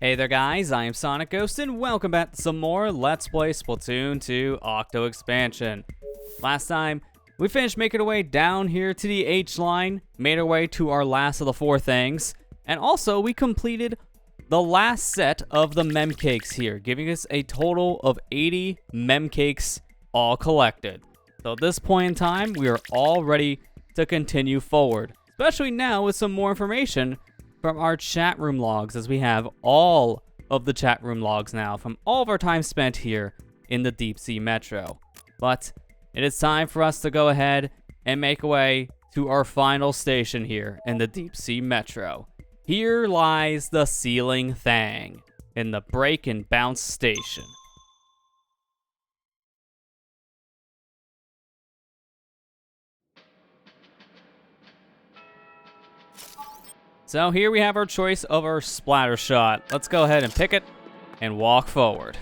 Hey there guys, I am SonicGhost and welcome back to some more Let's Play Splatoon 2 Octo expansion. Last time, we finished making our way down here to the H line, made our way to our last of the four things, and also we completed the last set of the mem cakes here, giving us a total of 80 mem cakes all collected. So at this point in time, we are all ready to continue forward, especially now with some more information from our chat room logs, as we have all of the chat room logs now from all of our time spent here in the Deep Sea Metro. But it is time for us to go ahead and make our way to our final station here in the Deep Sea Metro. Here lies the ceiling Thang in the break and bounce station. So here we have our choice of our splatter shot. Let's go ahead and pick it and walk forward.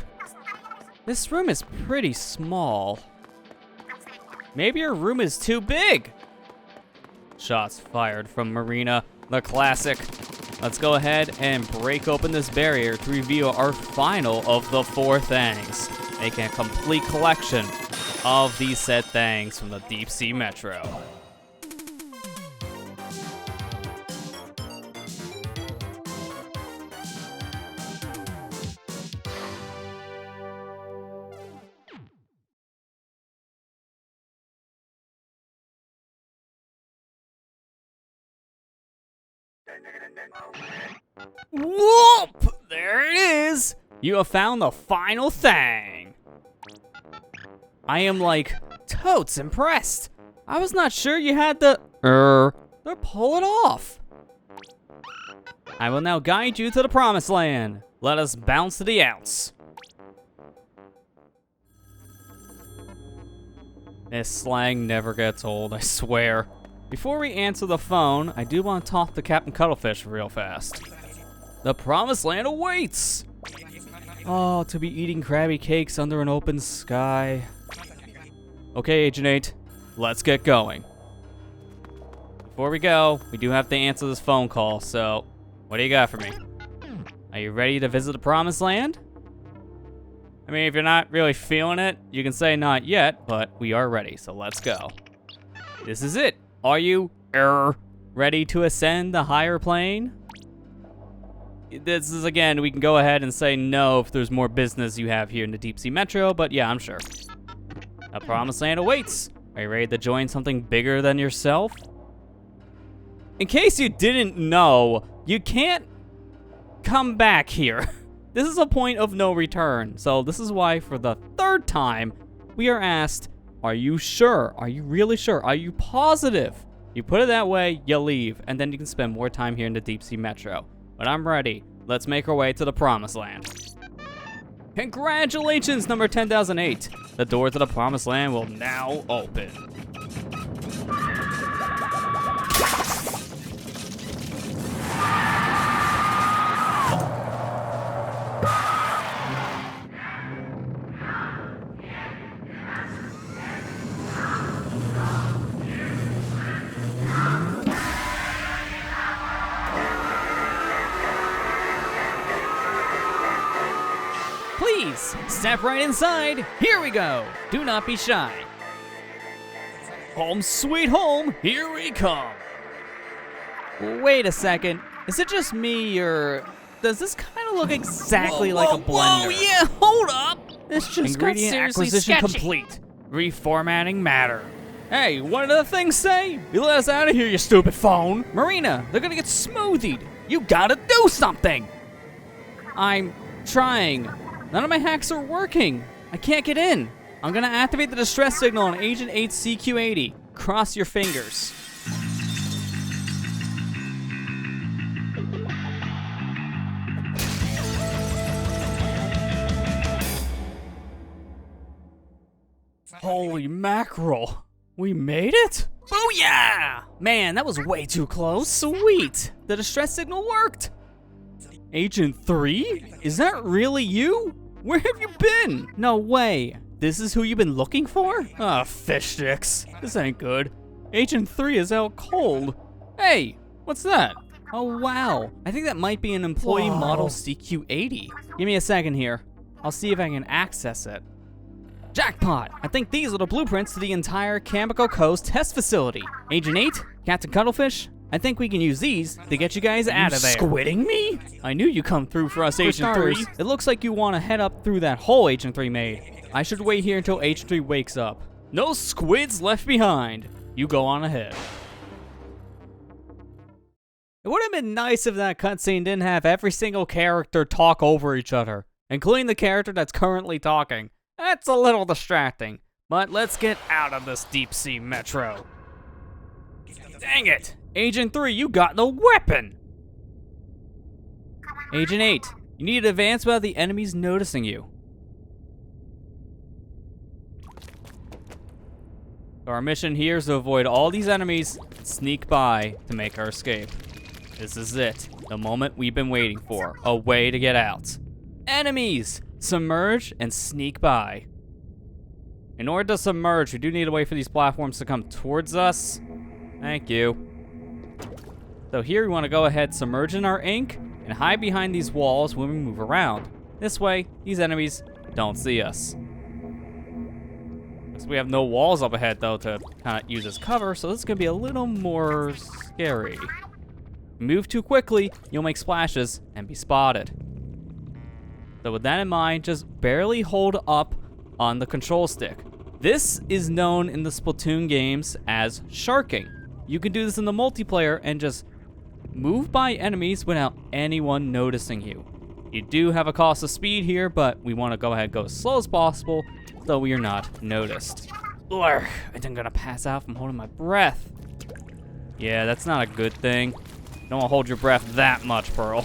This room is pretty small. Maybe your room is too big. Shots fired from Marina, the classic. Let's go ahead and break open this barrier to reveal our final of the four Thangs, making a complete collection of these said Thangs from the Deep Sea Metro. Whoop! There it is! You have found the final Thang! I am like, totes impressed. I was not sure you had the pull it off. I will now guide you to the promised land. Let us bounce to the outs. This slang never gets old, I swear. Before we answer the phone, I do want to talk to Captain Cuttlefish real fast. The promised land awaits! Oh, to be eating Krabby Cakes under an open sky. Okay, Agent 8, let's get going. Before we go, we do have to answer this phone call, so what do you got for me? Are you ready to visit the promised land? I mean, if you're not really feeling it, you can say not yet, but we are ready, so let's go. This is it. Are you ready to ascend the higher plane? This is, again, we can go ahead and say no if there's more business you have here in the Deep Sea Metro, but yeah, I'm sure. A promised land awaits. Are you ready to join something bigger than yourself? In case you didn't know, you can't come back here. This is a point of no return. So this is why, for the third time, we are asked, are you sure? Are you really sure? Are you positive? You put it that way, you leave, and then you can spend more time here in the Deep Sea Metro. But I'm ready. Let's make our way to the promised land. Congratulations, number 10,008. The door to the promised land will now open. Please, step right inside. Here we go. Do not be shy. Home sweet home, here we come. Wait a second. Is it just me, or does this kind of look exactly like a blender? Whoa, yeah, hold up. This just ingredient got seriously acquisition sketchy. Complete. Reformatting matter. Hey, what did the thing say? You let us out of here, you stupid phone. Marina, they're gonna get smoothied. You gotta do something. I'm trying. None of my hacks are working. I can't get in. I'm gonna activate the distress signal on Agent 8 CQ80. Cross your fingers. Holy mackerel. We made it? Booyah! Man, that was way too close. Sweet. The distress signal worked. Agent 3? Is that really you? Where have you been? No way. This is who you've been looking for? Ah, fish sticks. This ain't good. Agent 3 is out cold. Hey, what's that? Oh wow, I think that might be an employee model CQ-80. Give me a second here. I'll see if I can access it. Jackpot! I think these are the blueprints to the entire Kamiko Coast test facility. Agent 8, Captain Cuttlefish, I think we can use these to get you guys out of there. Squidding me? I knew you'd come through for us, Agent 3. It looks like you want to head up through that hole Agent 3 made. I should wait here until Agent 3 wakes up. No squids left behind. You go on ahead. It would have been nice if that cutscene didn't have every single character talk over each other, including the character that's currently talking. That's a little distracting, but let's get out of this deep sea metro. Dang it! Agent 3, you got no weapon! Agent 8, you need to advance without the enemies noticing you. Our mission here is to avoid all these enemies and sneak by to make our escape. This is it, the moment we've been waiting for, a way to get out. Enemies! Submerge and sneak by. In order to submerge, we do need to wait for these platforms to come towards us. Thank you. So here we want to go ahead, submerge in our ink, and hide behind these walls when we move around. This way, these enemies don't see us. So we have no walls up ahead though to kind of use as cover, so this is going to be a little more scary. Move too quickly, you'll make splashes and be spotted. So with that in mind, just barely hold up on the control stick. This is known in the Splatoon games as sharking. You can do this in the multiplayer and just move by enemies without anyone noticing you. You do have a cost of speed here, but we want to go ahead and go as slow as possible so we are not noticed. Blur, I think I'm gonna pass out from holding my breath. Yeah, that's not a good thing. Don't want to hold your breath that much, Pearl.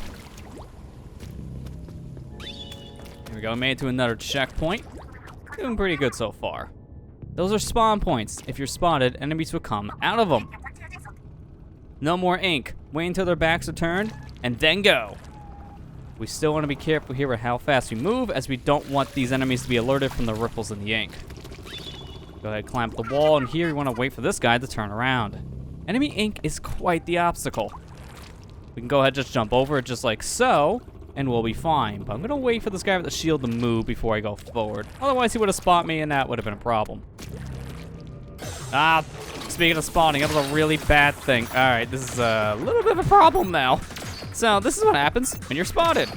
Here we go, made it to another checkpoint. Doing pretty good so far. Those are spawn points. If you're spotted, enemies will come out of them. No more ink. Wait until their backs are turned, and then go. We still want to be careful here with how fast we move, as we don't want these enemies to be alerted from the ripples in the ink. Go ahead, climb up the wall, and here we want to wait for this guy to turn around. Enemy ink is quite the obstacle. We can go ahead and just jump over it just like so, and we'll be fine. But I'm gonna wait for this guy with the shield to move before I go forward. Otherwise, he would have spotted me, and that would have been a problem. Ah, speaking of spawning, that was a really bad thing. All right, this is a little bit of a problem now. So this is what happens when you're spotted.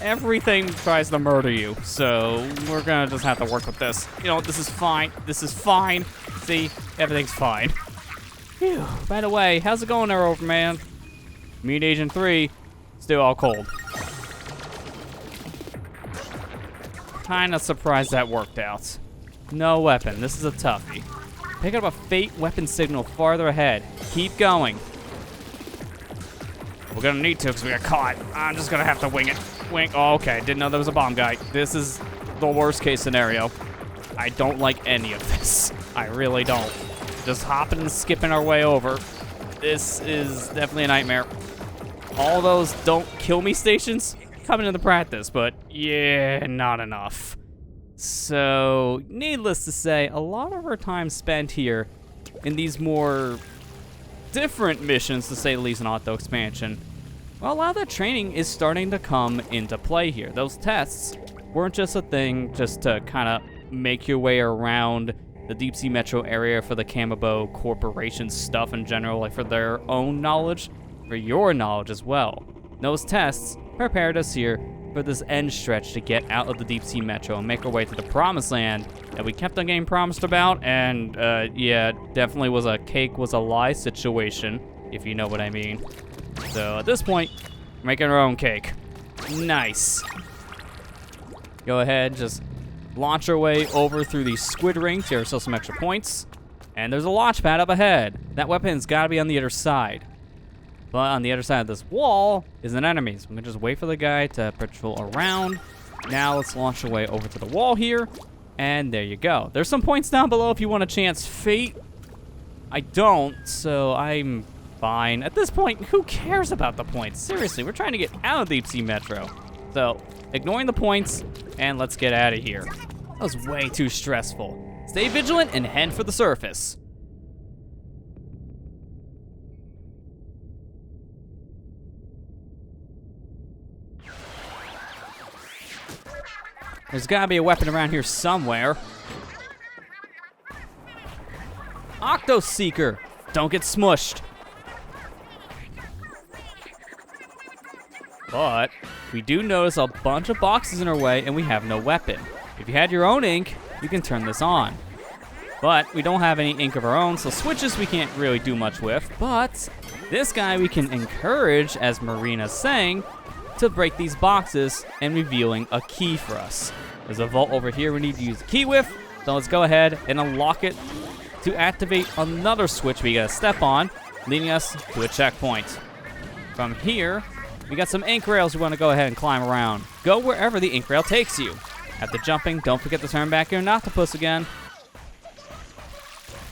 Everything tries to murder you, so we're gonna just have to work with this. You know, this is fine. This is fine. See, everything's fine. Phew. By the way, how's it going there, Overman? Me and Agent 3, still all cold. Kinda surprised that worked out. No weapon, this is a toughie. Pick up a fate weapon signal farther ahead. Keep going. We're gonna need to because we got caught. I'm just gonna have to wing it. Oh, okay, didn't know there was a bomb guy. This is the worst case scenario. I don't like any of this. I really don't. Just hopping and skipping our way over. This is definitely a nightmare. All those don't kill me stations come into practice, but yeah, not enough. So, needless to say, a lot of our time spent here in these more different missions, to say the least, in Octo expansion. Well, a lot of that training is starting to come into play here. Those tests weren't just a thing just to kind of make your way around the deep sea metro area for the Kamiko Corporation stuff in general, like for their own knowledge, for your knowledge as well. Those tests prepared us here for this end stretch to get out of the deep sea metro and make our way to the promised land that we kept on getting promised about, and yeah, definitely was a cake was a lie situation, if you know what I mean. So at this point, we're making our own cake. Nice. Go ahead, just launch our way over through these squid rings. Here are still some extra points. And there's a launch pad up ahead. That weapon's gotta be on the other side. But on the other side of this wall is an enemy. So I'm gonna just wait for the guy to patrol around. Now let's launch our way over to the wall here. And there you go. There's some points down below if you want to chance fate. I don't, so I'm fine. At this point, who cares about the points? Seriously, we're trying to get out of Deep Sea Metro. So, ignoring the points, and let's get out of here. That was way too stressful. Stay vigilant and head for the surface. There's gotta be a weapon around here somewhere. Octo Seeker. Don't get smushed. But we do notice a bunch of boxes in our way and we have no weapon. If you had your own ink, you can turn this on. But we don't have any ink of our own, so switches we can't really do much with. But this guy we can encourage, as Marina's saying, to break these boxes and revealing a key for us. There's a vault over here we need to use the key with, so let's go ahead and unlock it to activate another switch we gotta step on, leading us to a checkpoint. From here, we got some ink rails we wanna go ahead and climb around. Go wherever the ink rail takes you. After jumping, don't forget to turn back into an octopus again.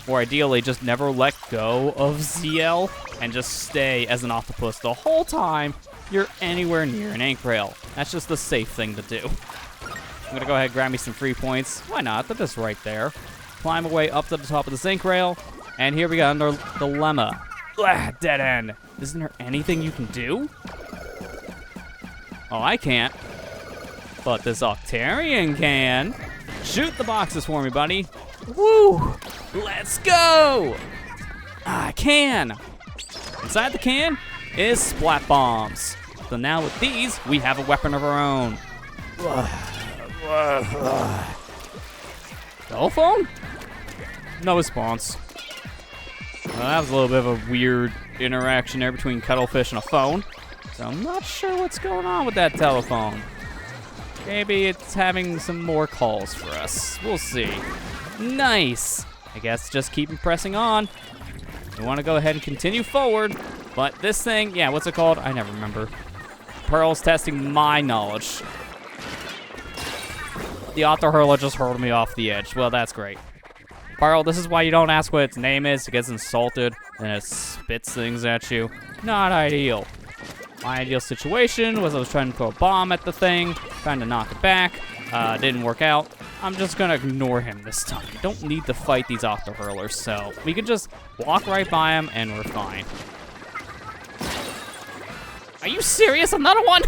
Or ideally, just never let go of ZL and just stay as an octopus the whole time you're anywhere near an ink rail. That's just the safe thing to do. I'm gonna go ahead and grab me some free points. Why not? They're just right there. Climb away up to the top of the ink rail. And here we got our dilemma. Dead end. Isn't there anything you can do? Oh, I can't. But this Octarian can. Shoot the boxes for me, buddy. Woo! Let's go! I can! Inside the can is splat bombs. So now with these, we have a weapon of our own. Telephone? No response. Well, that was a little bit of a weird interaction there between Cuttlefish and a phone. So I'm not sure what's going on with that telephone. Maybe it's having some more calls for us. We'll see. Nice! I guess just keep pressing on. We want to go ahead and continue forward, but this thing, yeah, what's it called? I never remember. Pearl's testing my knowledge. The Octo Hurler just hurled me off the edge. Well, that's great. Pearl, this is why you don't ask what its name is. It gets insulted, and it spits things at you. Not ideal. My ideal situation was I was trying to throw a bomb at the thing, trying to knock it back. Didn't work out. I'm just gonna ignore him this time. We don't need to fight these Octo Hurlers, so we can just walk right by him and we're fine. Are you serious? Another one?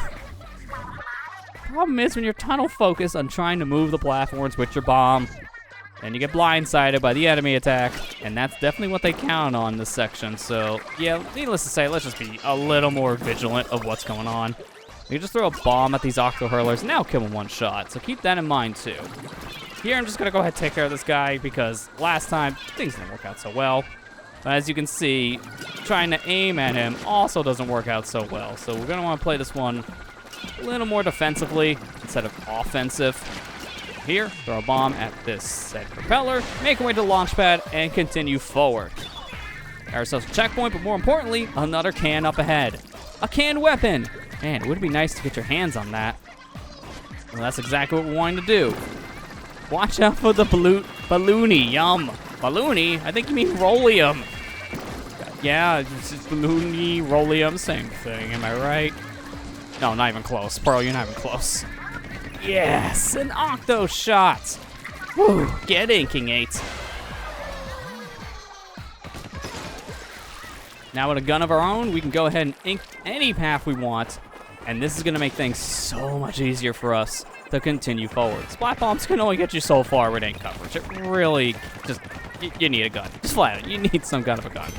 Problem is when you're tunnel focused on trying to move the platforms with your bomb, and you get blindsided by the enemy attack, and that's definitely what they count on in this section. So yeah, needless to say, let's just be a little more vigilant of what's going on. We can just throw a bomb at these Octo Hurlers and now kill them one shot, so keep that in mind too. Here, I'm just gonna go ahead and take care of this guy because last time, things didn't work out so well. But as you can see, trying to aim at him also doesn't work out so well. So we're gonna wanna play this one a little more defensively instead of offensive. Here, throw a bomb at this said propeller, make our way to the launch pad, and continue forward. Got ourselves a checkpoint, but more importantly, another can up ahead. A canned weapon! Man, it would be nice to get your hands on that. Well, that's exactly what we're wanting to do. Watch out for the balloony, yum. Balloony? I think you mean rollium. Yeah, it's balloony, rollium, same thing, am I right? No, not even close. Pearl, you're not even close. Yes, an Octo shot. Woo, get inking 8. Now with a gun of our own, we can go ahead and ink any path we want, and this is gonna make things so much easier for us to continue forward. Splat bombs can only get you so far with ink coverage. It really just, you need a gun. Just flat out, you need some kind of a gun.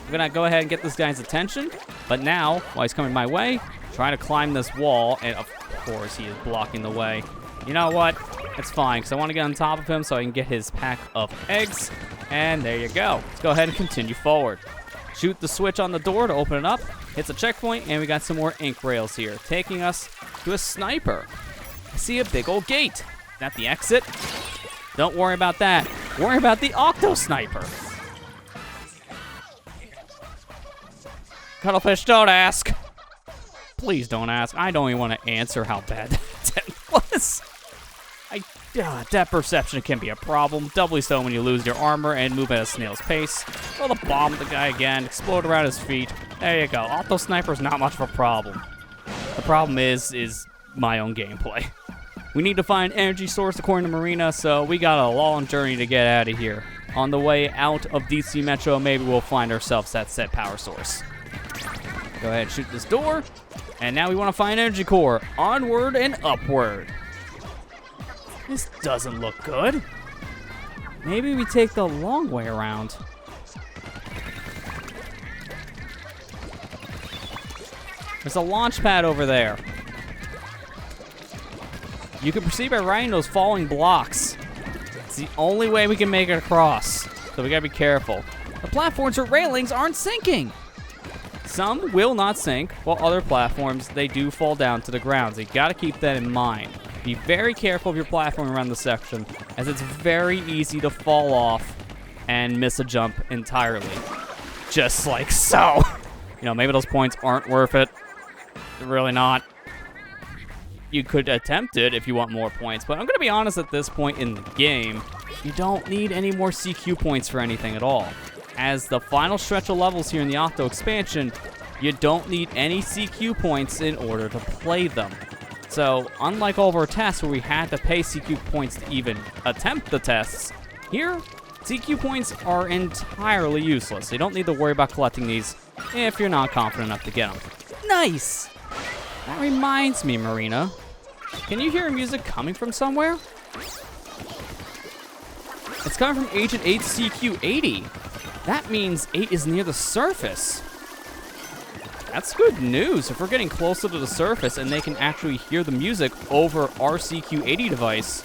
I'm gonna go ahead and get this guy's attention, but now, while he's coming my way, try to climb this wall, and of course he is blocking the way. You know what? It's fine, because I want to get on top of him so I can get his pack of eggs, and there you go. Let's go ahead and continue forward. Shoot the switch on the door to open it up. Hits a checkpoint, and we got some more ink rails here, taking us to a sniper. I see a big old gate. Is that the exit? Don't worry about that. Worry about the Octo Sniper. Cuttlefish, don't ask. Please don't ask. I don't even want to answer how bad that was. Depth perception can be a problem, doubly so when you lose your armor and move at a snail's pace. Throw the bomb at the guy again, explode around his feet. There you go. Octo Sniper's not much of a problem. The problem is my own gameplay. We need to find energy source according to Marina, so we got a long journey to get out of here. On the way out of DC Metro, maybe we'll find ourselves that set power source. Go ahead and shoot this door. And now we want to find energy core. Onward and upward. This doesn't look good. Maybe we take the long way around. There's a launch pad over there. You can proceed by riding those falling blocks. It's the only way we can make it across, so we gotta be careful. The platforms or railings aren't sinking. Some will not sink, while other platforms, they do fall down to the ground, so you gotta keep that in mind. Be very careful of your platform around the section, as it's very easy to fall off and miss a jump entirely. Just like so. You know, maybe those points aren't worth it. They're really not. You could attempt it if you want more points, but I'm gonna be honest, at this point in the game, you don't need any more CQ points for anything at all. As the final stretch of levels here in the Octo expansion, you don't need any CQ points in order to play them. So, unlike all of our tests where we had to pay CQ points to even attempt the tests, here, CQ points are entirely useless. You don't need to worry about collecting these if you're not confident enough to get them. Nice! That reminds me, Marina. Can you hear music coming from somewhere? It's coming from Agent 8 CQ80. That means 8 is near the surface. That's good news. If we're getting closer to the surface and they can actually hear the music over our CQ80 device,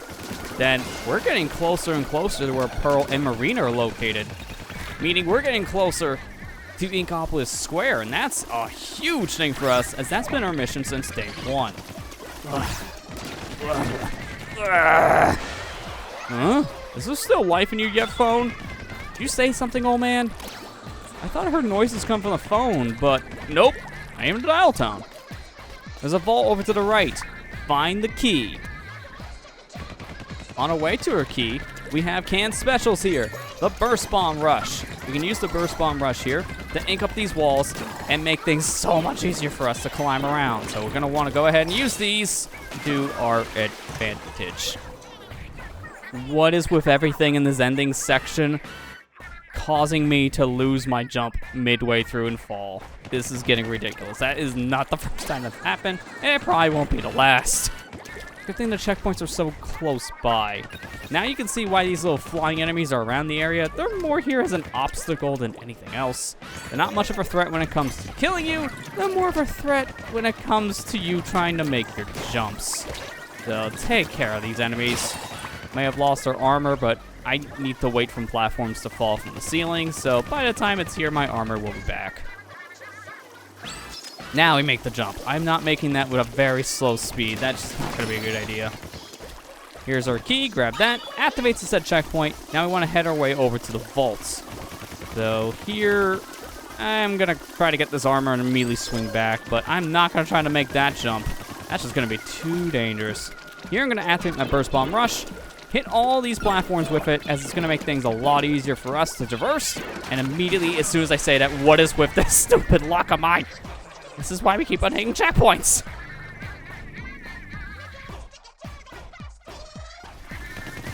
then we're getting closer and closer to where Pearl and Marina are located. Meaning we're getting closer to Inkopolis Square, and that's a huge thing for us, as that's been our mission since day one. Huh? Is there still life in you yet, phone? Did you say something, old man? I thought I heard noises come from the phone, but nope. I am in the dial tone. There's a vault over to the right. Find the key. On our way to our key, we have canned specials here. The Burst Bomb Rush. We can use the Burst Bomb Rush here to ink up these walls and make things so much easier for us to climb around. So we're going to want to go ahead and use these to our advantage. What is with everything in this ending section causing me to lose my jump midway through and fall? This is getting ridiculous. That is not the first time that's happened, and it probably won't be the last. Good thing the checkpoints are so close by. Now you can see why these little flying enemies are around the area. They're more here as an obstacle than anything else. They're not much of a threat when it comes to killing you. They're more of a threat when it comes to you trying to make your jumps. So take care of these enemies. May have lost their armor, but I need to wait for platforms to fall from the ceiling, so by the time it's here, my armor will be back. Now we make the jump. I'm not making that with a very slow speed. That's not going to be a good idea. Here's our key. Grab that. Activates the set checkpoint. Now we want to head our way over to the vaults. So here, I'm going to try to get this armor and immediately swing back, but I'm not going to try to make that jump. That's just going to be too dangerous. Here I'm going to activate my Burst Bomb Rush. Hit all these platforms with it, as it's going to make things a lot easier for us to traverse. And immediately, as soon as I say that, what is with this stupid luck of mine? This is why we keep on hitting checkpoints.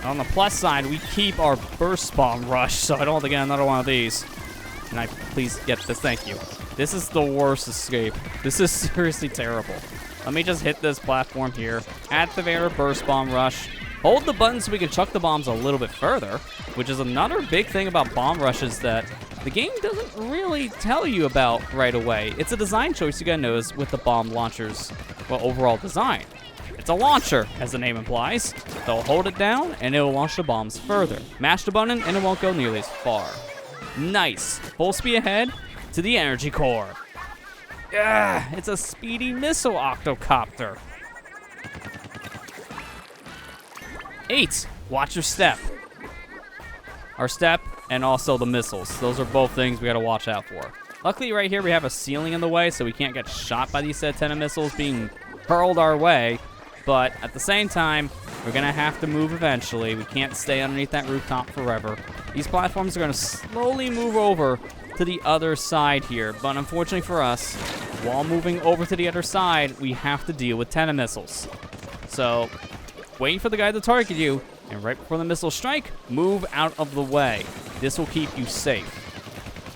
On the plus side, we keep our Burst Bomb Rush, so I don't have to get another one of these. Can I please get this? Thank you. This is the worst escape. This is seriously terrible. Let me just hit this platform here. Activate our Burst Bomb Rush. Hold the button so we can chuck the bombs a little bit further, which is another big thing about bomb rushes that the game doesn't really tell you about right away. It's a design choice you gotta notice with the bomb launchers, well, overall design. It's a launcher, as the name implies. They'll hold it down, and it'll launch the bombs further. Mash the button, and it won't go nearly as far. Nice. Full speed ahead to the energy core. Yeah, it's a speedy missile octocopter. 8, watch your step. Our step and also the missiles. Those are both things we gotta watch out for. Luckily right here we have a ceiling in the way, so we can't get shot by these antenna missiles being hurled our way. But at the same time, we're gonna have to move eventually. We can't stay underneath that rooftop forever. These platforms are gonna slowly move over to the other side here. But unfortunately for us, while moving over to the other side, we have to deal with antenna missiles. So wait for the guy to target you, and right before the missiles strike, move out of the way. This will keep you safe.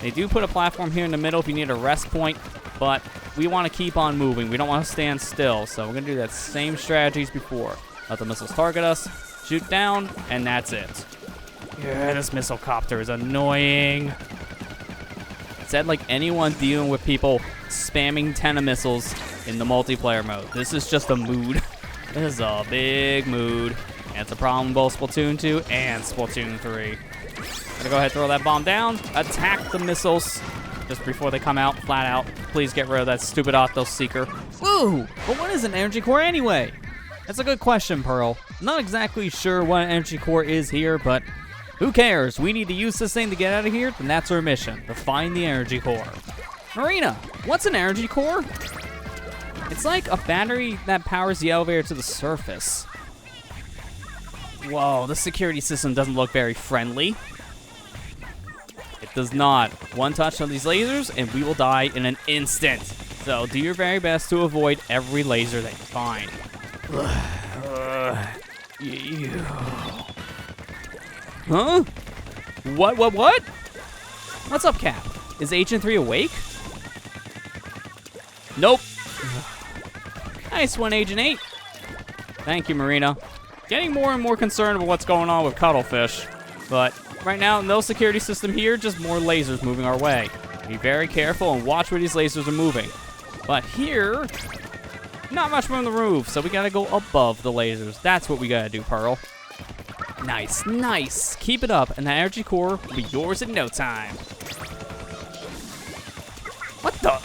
They do put a platform here in the middle if you need a rest point, but we want to keep on moving. We don't want to stand still, so we're going to do that same strategy as before. Let the missiles target us, shoot down, and that's it. Yeah, this missile copter is annoying. Said like anyone dealing with people spamming 10 of missiles in the multiplayer mode. This is just a mood. This is a big mood. And it's a problem in both Splatoon 2 and Splatoon 3. Gonna go ahead and throw that bomb down. Attack the missiles just before they come out, flat out. Please get rid of that stupid Octo Seeker. Woo! But what is an energy core anyway? That's a good question, Pearl. I'm not exactly sure what an energy core is here, but who cares? We need to use this thing to get out of here, then that's our mission, to find the energy core. Marina, what's an energy core? It's like a battery that powers the elevator to the surface. Whoa, the security system doesn't look very friendly. It does not. One touch on these lasers, and we will die in an instant. So do your very best to avoid every laser that you find. Huh? What? What's up, Cap? Is Agent 3 awake? Nope. Nice one, Agent 8. Thank you, Marina. Getting more and more concerned about what's going on with Cuttlefish. But right now, no security system here, just more lasers moving our way. Be very careful and watch where these lasers are moving. But here, not much room on the roof, so we gotta go above the lasers. That's what we gotta do, Pearl. Nice, nice. Keep it up, and the energy core will be yours in no time. What the?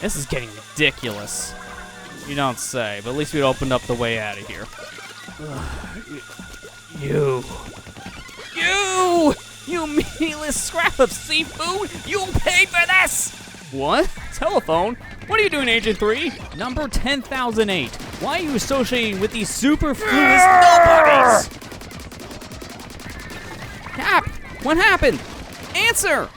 This is getting ridiculous. You don't say, but at least we opened up the way out of here. You meatless scrap of seafood! You'll pay for this! What? Telephone? What are you doing, Agent 3? Number 10,008. Why are you associating with these superfluous nobodies? Cap, what happened? Answer!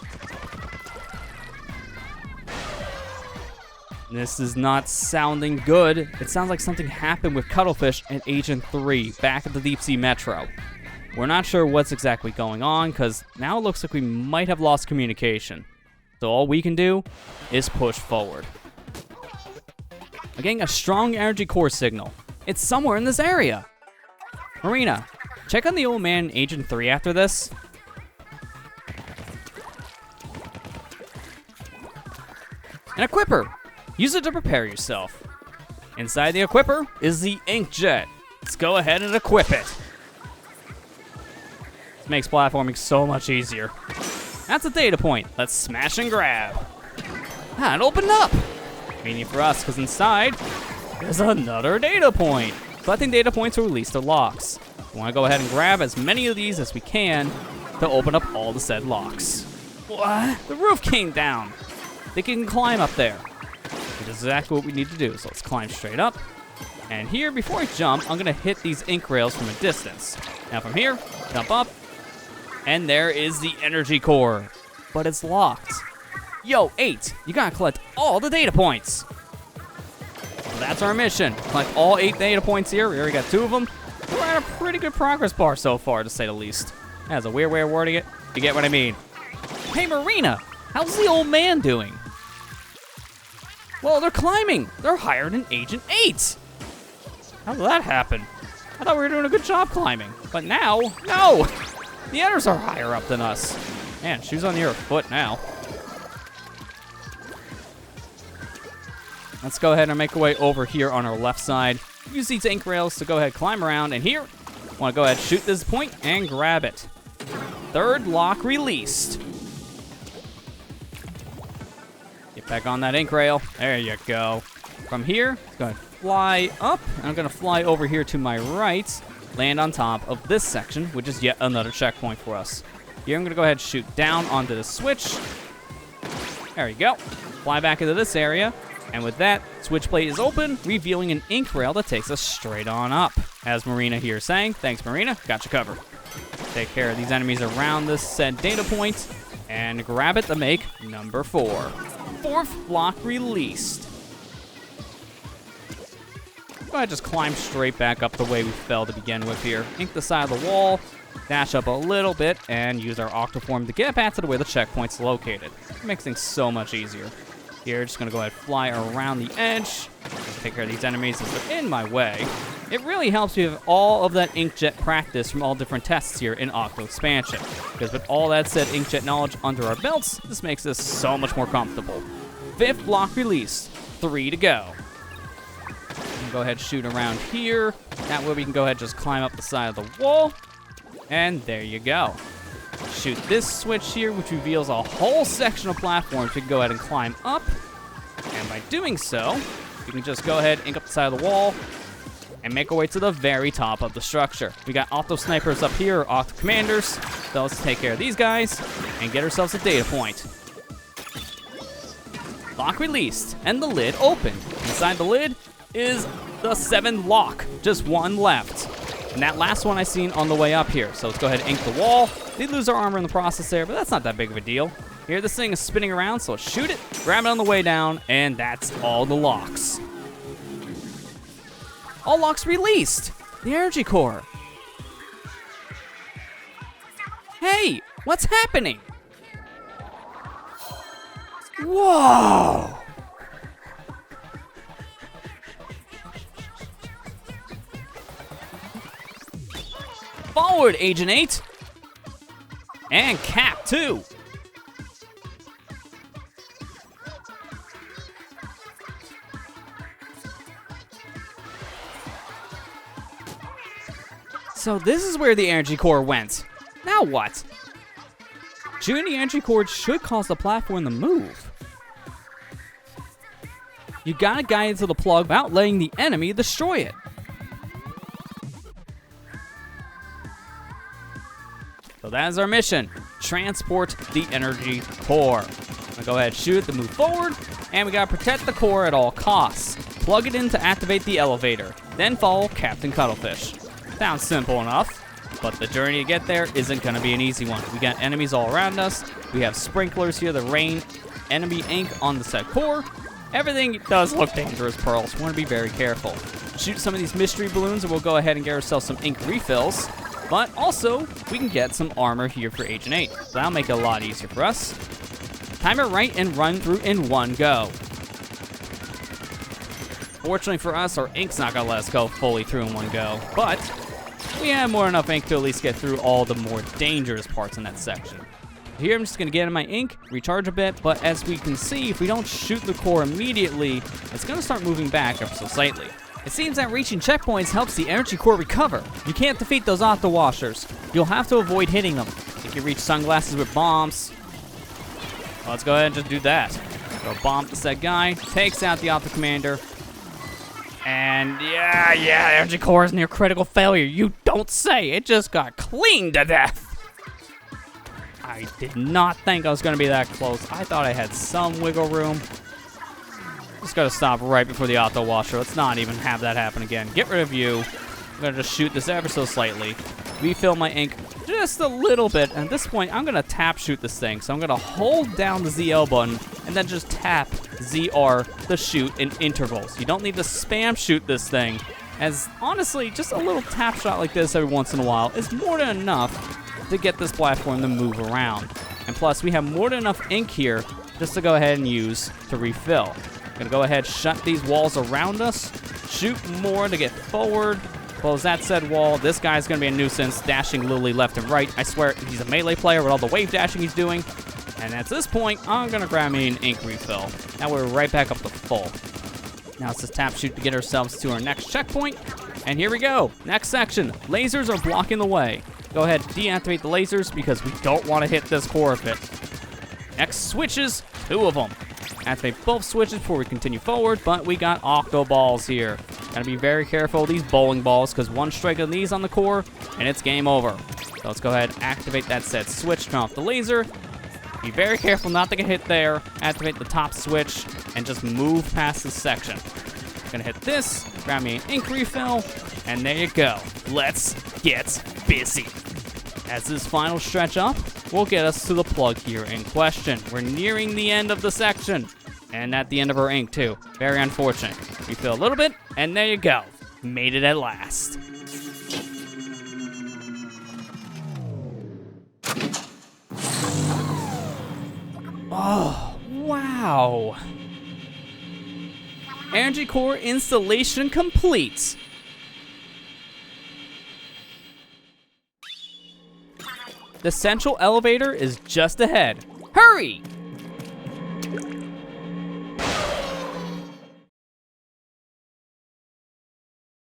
This is not sounding good. It sounds like something happened with Cuttlefish and Agent 3 back at the Deep Sea Metro. We're not sure what's exactly going on, because now it looks like we might have lost communication. So all we can do is push forward. I'm getting a strong energy core signal. It's somewhere in this area. Marina, check on the old man Agent 3 after this. An equipper. Use it to prepare yourself. Inside the equipper is the inkjet. Let's go ahead and equip it. This makes platforming so much easier. That's a data point. Let's smash and grab. Ah, it opened up. Meaning for us, because inside there's another data point. Collecting data points will release the locks. We want to go ahead and grab as many of these as we can to open up all the said locks. What? The roof came down. They can climb up there. Which is exactly what we need to do. So let's climb straight up. And here, before I jump, I'm going to hit these ink rails from a distance. Now from here, jump up. And there is the energy core. But it's locked. Yo, 8, you gotta collect all the data points. So that's our mission. Collect all 8 data points here. We already got 2 of them. We're at a pretty good progress bar so far, to say the least. That's a weird way of wording it. You get what I mean. Hey, Marina, how's the old man doing? Well, they're climbing. They're higher than Agent 8. How did that happen? I thought we were doing a good job climbing. But now, no. The others are higher up than us. Man, shoes on your foot now. Let's go ahead and make our way over here on our left side. Use these ink rails to go ahead and climb around. And here, I want to go ahead and shoot this point and grab it. Third lock released. Get back on that ink rail. There you go. From here, let's go ahead and fly up. And I'm going to fly over here to my right. Land on top of this section, which is yet another checkpoint for us. Here, I'm going to go ahead and shoot down onto the switch. There you go. Fly back into this area. And with that, switch plate is open, revealing an ink rail that takes us straight on up. As Marina here is saying, thanks Marina, got you covered. Take care of these enemies around this said data point, and grab it to make number 4. Fourth block released. Go ahead, just climb straight back up the way we fell to begin with here. Ink the side of the wall, dash up a little bit, and use our octoform to get back to the way the checkpoint's located. It makes things so much easier. Here, just gonna go ahead and fly around the edge. Take care of these enemies as they're in my way. It really helps you have all of that inkjet practice from all different tests here in Octo Expansion. Because with all that said inkjet knowledge under our belts, this makes us so much more comfortable. 5th block released, 3 to go. Go ahead, shoot around here. That way we can go ahead and just climb up the side of the wall. And there you go. Shoot this switch here, which reveals a whole section of platforms we can go ahead and climb up. And by doing so, we can just go ahead, ink up the side of the wall, and make our way to the very top of the structure. We got Octo Snipers up here, or Octo Commanders. So let's take care of these guys and get ourselves a data point. Lock released, and the lid opened. Inside the lid is the 7th lock, just one left. And that last one I seen on the way up here. So let's go ahead and ink the wall. Did lose our armor in the process there, but that's not that big of a deal. Here, this thing is spinning around, so let's shoot it, grab it on the way down, and that's all the locks. All locks released. The energy core. Hey, what's happening? Whoa! Forward, Agent 8. And Cap, too. So this is where the energy core went. Now what? Shooting the energy core should cause the platform to move. You gotta guide it to the plug without letting the enemy destroy it. So that is our mission. Transport the energy core. I'm gonna go ahead and shoot it to move forward, and we gotta protect the core at all costs. Plug it in to activate the elevator, then follow Captain Cuttlefish. Sounds simple enough, but the journey to get there isn't gonna be an easy one. We got enemies all around us. We have sprinklers here that rain enemy ink on the set core. Everything does look dangerous, Pearls. We want to be very careful. Shoot some of these mystery balloons, and we'll go ahead and get ourselves some ink refills. But also, we can get some armor here for Agent 8. So that'll make it a lot easier for us. Time it right and run through in one go. Fortunately for us, our ink's not going to let us go fully through in one go. But we have more than enough ink to at least get through all the more dangerous parts in that section. Here, I'm just going to get in my ink, recharge a bit, but as we can see, if we don't shoot the core immediately, it's going to start moving back ever so slightly. It seems that reaching checkpoints helps the energy core recover. You can't defeat those Octo Washers. You'll have to avoid hitting them. You can reach sunglasses with bombs. Well, let's go ahead and just do that. Throw a bomb at the said guy, takes out the Octo Commander. And yeah, energy core is near critical failure. You don't say. It just got cleaned to death. I did not think I was going to be that close. I thought I had some wiggle room. Just got to stop right before the Octo Washer. Let's not even have that happen again. Get rid of you. I'm going to just shoot this ever so slightly. Refill my ink just a little bit. And at this point, I'm going to tap shoot this thing. So I'm going to hold down the ZL button and then just tap ZR to shoot in intervals. You don't need to spam shoot this thing. As honestly, just a little tap shot like this every once in a while is more than enough to get this platform to move around. And plus, we have more than enough ink here just to go ahead and use to refill. I'm gonna go ahead, shut these walls around us, shoot more to get forward, close that said wall. This guy's gonna be a nuisance, dashing Lily left and right. I swear, he's a melee player with all the wave dashing he's doing. And at this point, I'm gonna grab me an ink refill. Now we're right back up to full. Now let's just tap shoot to get ourselves to our next checkpoint. And here we go, next section. Lasers are blocking the way. Go ahead, deactivate the lasers because we don't want to hit this core of it. Next switches, 2 of them. Activate both switches before we continue forward, but we got Octo Balls here. Gotta be very careful of these bowling balls because one strike of these on the core and it's game over. So let's go ahead and activate that said switch, turn off the laser. Be very careful not to get hit there. Activate the top switch and just move past this section. Gonna hit this, grab me an ink refill, and there you go. Let's get busy. As this final stretch up will get us to the plug here in question. We're nearing the end of the section, and at the end of our ink too. Very unfortunate. Refill a little bit, and there you go. Made it at last. Oh, wow. Energy core installation complete. The central elevator is just ahead. Hurry!